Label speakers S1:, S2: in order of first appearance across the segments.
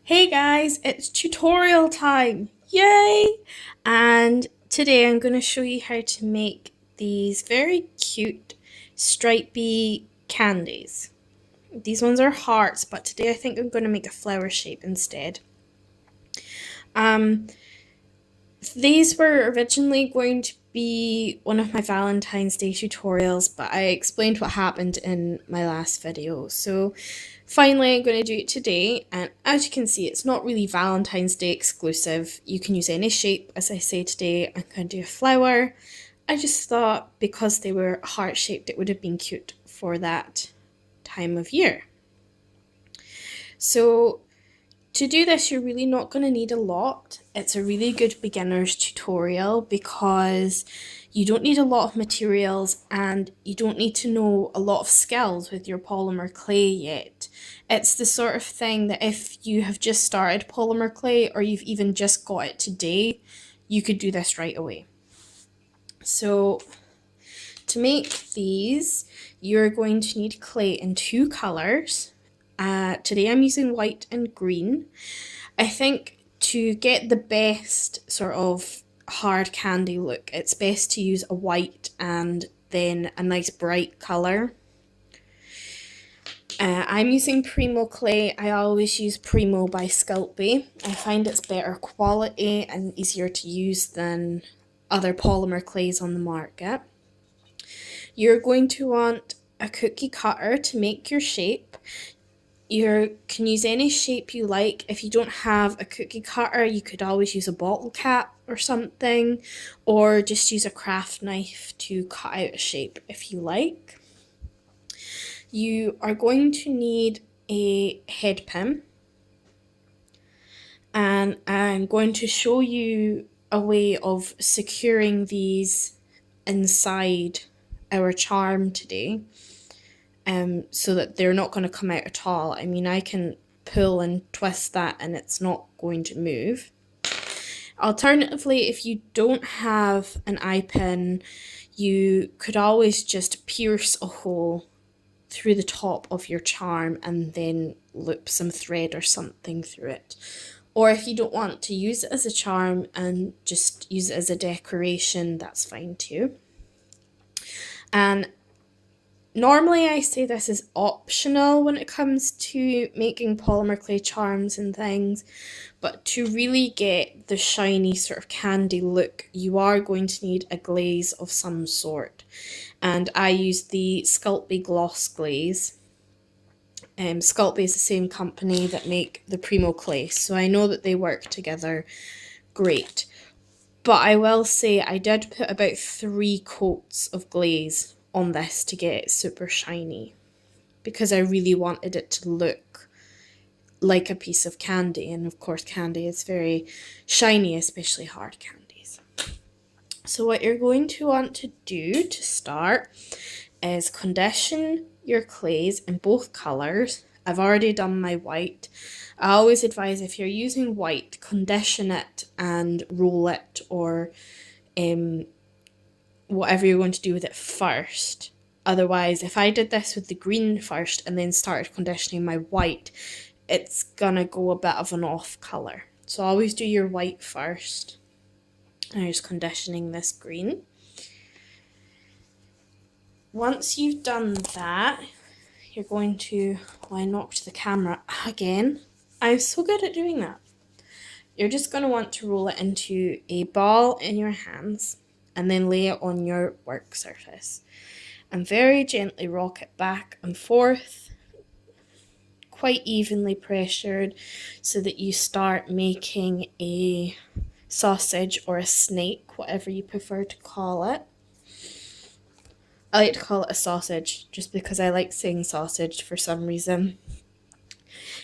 S1: Hey guys, it's tutorial time! Yay! And today I'm going to show you how to make these very cute stripy candies. These ones are hearts, but today I think I'm going to make a flower shape instead. Um, these were originally going to be one of my Valentine's Day tutorials, but I explained what happened in my last video. So finally I'm going to do it today, and as you can see it's not really Valentine's Day exclusive. You can use any shape. As I say, today I'm going to do a flower. I just thought because they were heart shaped it would have been cute for that time of year. So to do this, you're really not going to need a lot. It's a really good beginner's tutorial because you don't need a lot of materials and you don't need to know a lot of skills with your polymer clay yet. It's the sort of thing that if you have just started polymer clay or you've even just got it today, you could do this right away. So to make these, you're going to need clay in two colours. Today I'm using white and green. I think to get the best sort of hard candy look, it's best to use a white and then a nice bright colour. I'm using Primo clay. I always use Primo by Sculpey. I find it's better quality and easier to use than other polymer clays on the market. You're going to want a cookie cutter to make your shape. You can use any shape you like. If you don't have a cookie cutter, you could always use a bottle cap or something, or just use a craft knife to cut out a shape if you like. You are going to need a head pin, and I'm going to show you a way of securing these inside our charm today. So that they're not going to come out at all. I mean, I can pull and twist that and it's not going to move. Alternatively, if you don't have an eye pin, you could always just pierce a hole through the top of your charm and then loop some thread or something through it. Or if you don't want to use it as a charm and just use it as a decoration, that's fine too. And normally I say this is optional when it comes to making polymer clay charms and things, but to really get the shiny sort of candy look, you are going to need a glaze of some sort. And I use the Sculpey Gloss Glaze. Sculpey is the same company that make the Primo Clay, so I know that they work together great. But I will say I did put about 3 coats of glaze on this to get it super shiny because I really wanted it to look like a piece of candy, and of course candy is very shiny, especially hard candies. So what you're going to want to do to start is condition your clays in both colours. I've already done my white. I always advise if you're using white, condition it and roll it, or whatever you're going to do with it first. Otherwise, if I did this with the green first and then started conditioning my white, it's gonna go a bit of an off colour. So always do your white first. And I'm just conditioning this green. Once you've done that, you're going to, I knocked the camera again. I'm so good at doing that. You're just going to want to roll it into a ball in your hands and then lay it on your work surface. And very gently rock it back and forth, quite evenly pressured, so that you start making a sausage or a snake, whatever you prefer to call it. I like to call it a sausage just because I like saying sausage for some reason.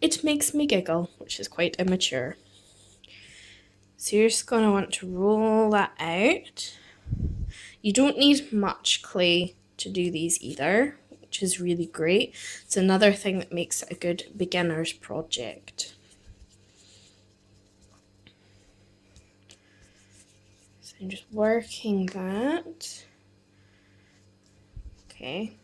S1: It makes me giggle, which is quite immature. So you're just going to want to roll that out. You don't need much clay to do these either, which is really great. It's another thing that makes it a good beginner's project. So I'm just working that. Okay.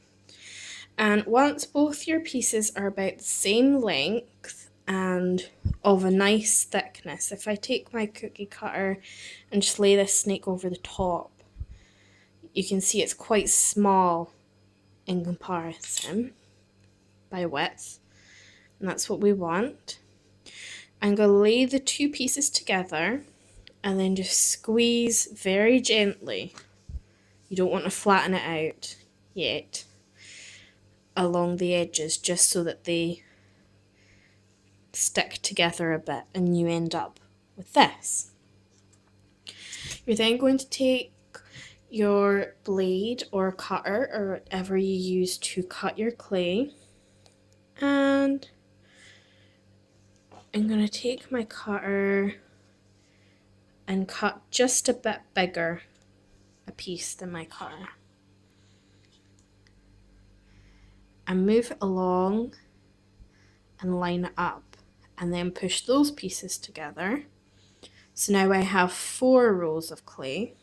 S1: And once both your pieces are about the same length, and of a nice thickness. If I take my cookie cutter and just lay this snake over the top, you can see it's quite small in comparison by width, and that's what we want. I'm going to lay the two pieces together and then just squeeze very gently. You don't want to flatten it out yet along the edges, just so that they stick together a bit and you end up with this. You're then going to take your blade or cutter or whatever you use to cut your clay, and I'm going to take my cutter and cut just a bit bigger a piece than my cutter and move it along and line it up, and then push those pieces together. So now I have 4 rows of clay,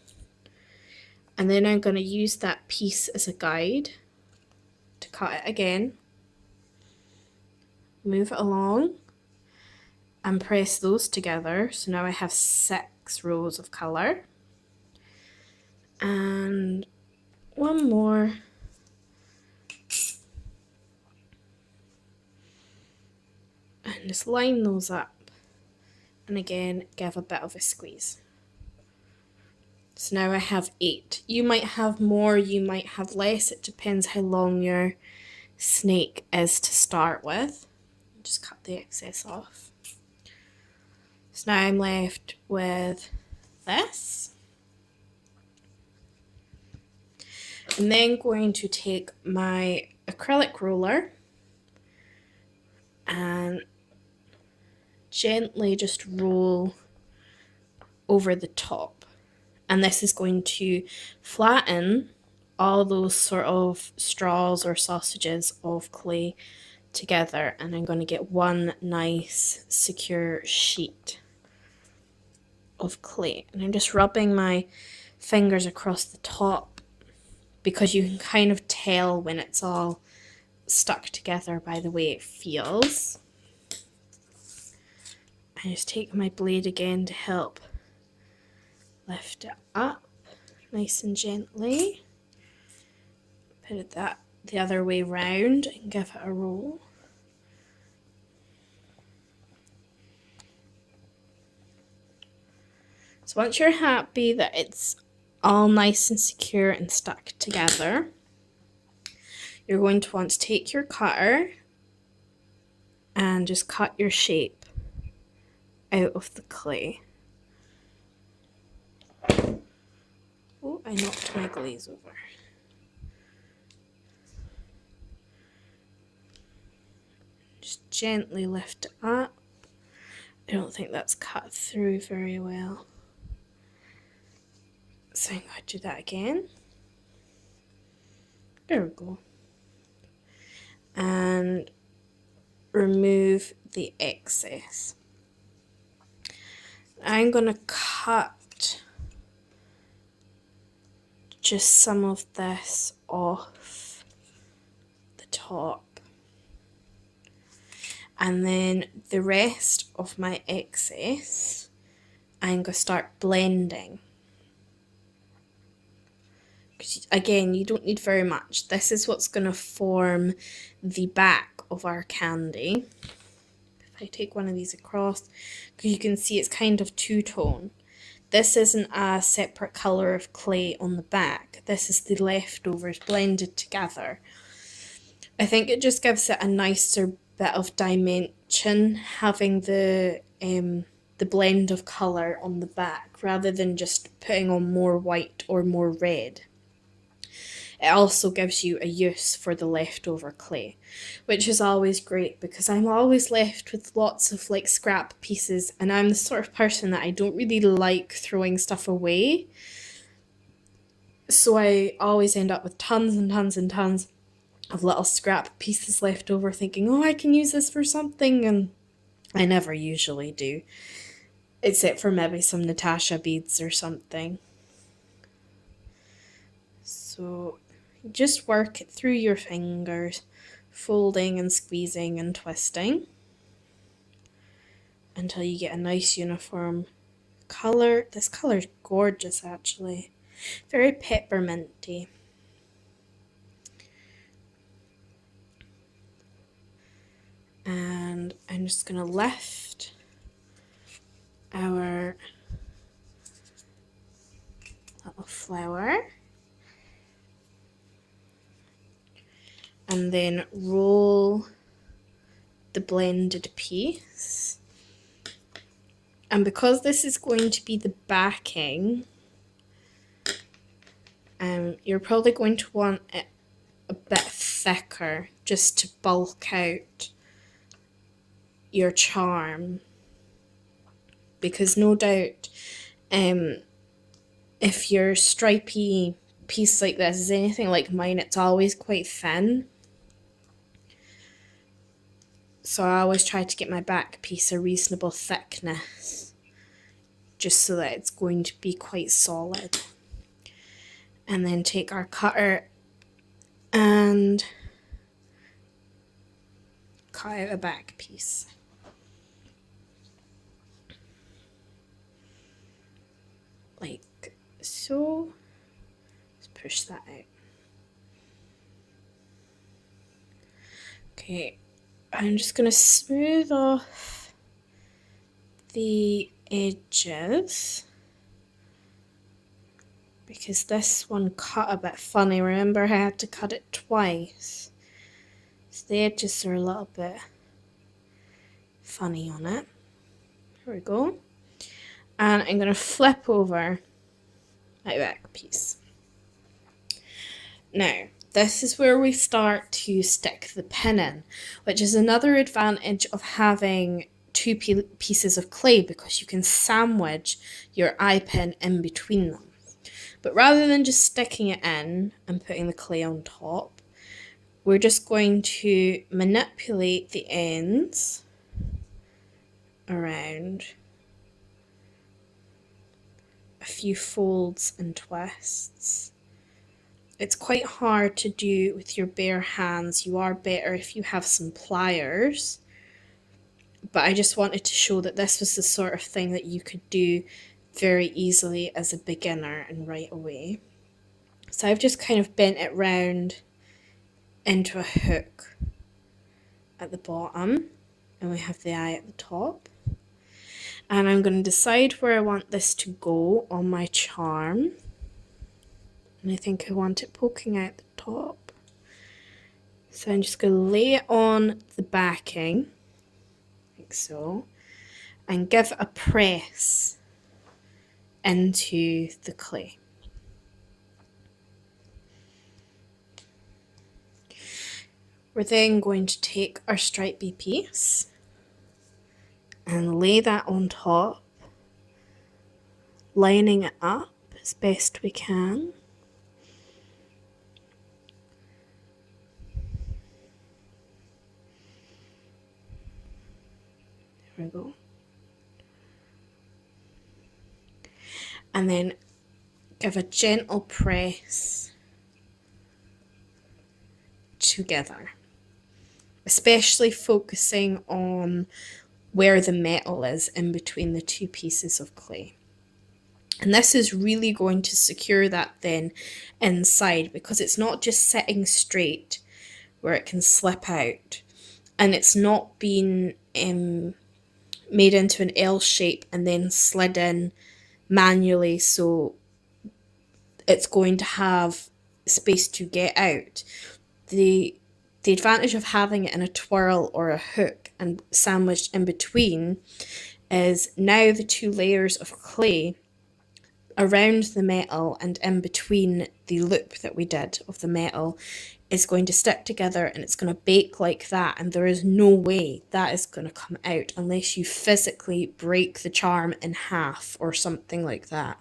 S1: and then I'm going to use that piece as a guide to cut it again, move it along and press those together. So now I have 6 rows of colour, and one more, and just line those up, and again give a bit of a squeeze. So now I have 8. You might have more, you might have less, it depends how long your snake is to start with. Just cut the excess off. So now I'm left with this. I'm then going to take my acrylic roller and gently just roll over the top. And this is going to flatten all those sort of straws or sausages of clay together, and I'm going to get one nice secure sheet of clay. And I'm just rubbing my fingers across the top because you can kind of tell when it's all stuck together by the way it feels. I just take my blade again to help lift it up nice and gently. Put it the other way round and give it a roll. So once you're happy that it's all nice and secure and stuck together, you're going to want to take your cutter and just cut your shape out of the clay. Oh, I knocked my glaze over. Just gently lift it up. I don't think that's cut through very well. So I'm going to do that again. There we go. And remove the excess. I'm going to cut just some of this off the top, and then the rest of my excess I'm going to start blending, because again you don't need very much. This is what's going to form the back of our candy. If I take one of these across, because you can see it's kind of two-tone. This isn't a separate colour of clay on the back. This is the leftovers blended together. I think it just gives it a nicer bit of dimension, having the blend of colour on the back, rather than just putting on more white or more red. It also gives you a use for the leftover clay, which is always great because I'm always left with lots of like scrap pieces, and I'm the sort of person that I don't really like throwing stuff away. So I always end up with tons and tons and tons of little scrap pieces left over, thinking, oh, I can use this for something, and I never usually do, except for maybe some Natasha beads or something. So just work it through your fingers, folding and squeezing and twisting. until you get a nice uniform color. This color is gorgeous, actually. Very pepperminty. And I'm just going to lift our little flower and then roll the blended piece. And because this is going to be the backing, you're probably going to want it a bit thicker just to bulk out your charm, because no doubt if your stripy piece like this is anything like mine, it's always quite thin. So I always try to get my back piece a reasonable thickness, just so that it's going to be quite solid. And then take our cutter and cut out a back piece. Like so. Let's push that out. Okay, I'm just going to smooth off the edges, because this one cut a bit funny. Remember, I had to cut it twice, so the edges are a little bit funny on it. Here we go. And I'm going to flip over my back piece. Now, this is where we start to stick the pin in, which is another advantage of having two pieces of clay, because you can sandwich your eye pin in between them. But rather than just sticking it in and putting the clay on top, we're just going to manipulate the ends around a few folds and twists. It's quite hard to do with your bare hands. You are better if you have some pliers. But I just wanted to show that this was the sort of thing that you could do very easily as a beginner and right away. So I've just kind of bent it round into a hook at the bottom, and we have the eye at the top. And I'm going to decide where I want this to go on my charm. And I think I want it poking out the top. So I'm just going to lay it on the backing, like so, and give a press into the clay. We're then going to take our stripy piece and lay that on top, lining it up as best we can. There we go. And then give a gentle press together, especially focusing on where the metal is in between the two pieces of clay. And this is really going to secure that then inside, because it's not just sitting straight where it can slip out, and it's not being made into an L shape and then slid in manually, so it's going to have space to get out. The advantage of having it in a twirl or a hook and sandwiched in between is now the two layers of clay around the metal and in between the loop that we did of the metal is going to stick together, and it's going to bake like that, and there is no way that is going to come out unless you physically break the charm in half or something like that.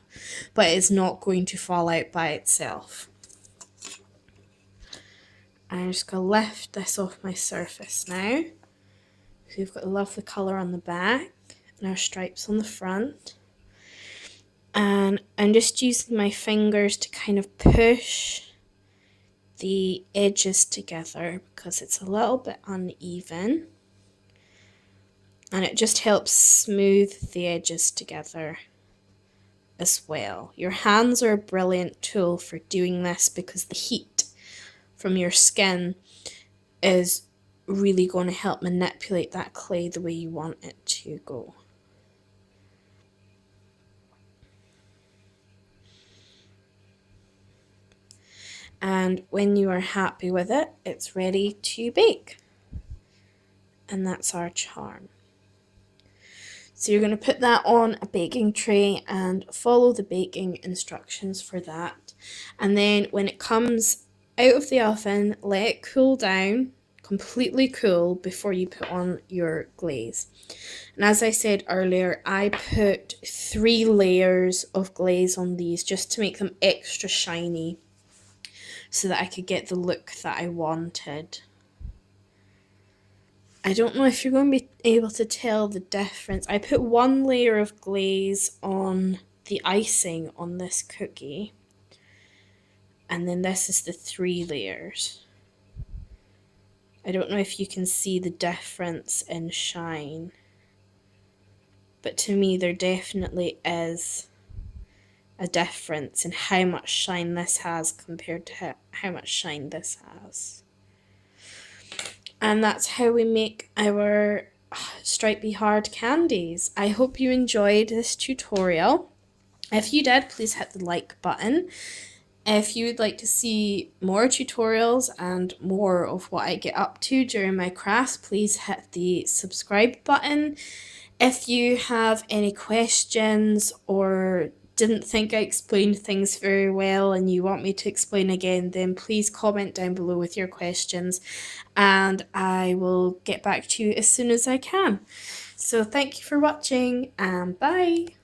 S1: But it's not going to fall out by itself. I'm just going to lift this off my surface now. So we've got the lovely colour on the back and our stripes on the front. And I'm just using my fingers to kind of push the edges together because it's a little bit uneven. and it just helps smooth the edges together as well. Your hands are a brilliant tool for doing this because the heat from your skin is really going to help manipulate that clay the way you want it to go. And when you are happy with it, it's ready to bake. And that's our charm. So you're going to put that on a baking tray and follow the baking instructions for that. And then when it comes out of the oven, let it cool down, completely cool, before you put on your glaze. And as I said earlier, I put 3 layers of glaze on these just to make them extra shiny so that I could get the look that I wanted. I don't know if you're going to be able to tell the difference. I put 1 layer of glaze on the icing on this cookie, and then this is the 3 layers. I don't know if you can see the difference in shine, but to me there definitely is a difference in how much shine this has compared to how much shine this has. And that's how we make our stripey hard candies. I hope you enjoyed this tutorial. If you did, please hit the like button. If you would like to see more tutorials and more of what I get up to during my crafts, please hit the subscribe button. If you have any questions or didn't think I explained things very well and you want me to explain again, then please comment down below with your questions and I will get back to you as soon as I can. So thank you for watching and bye!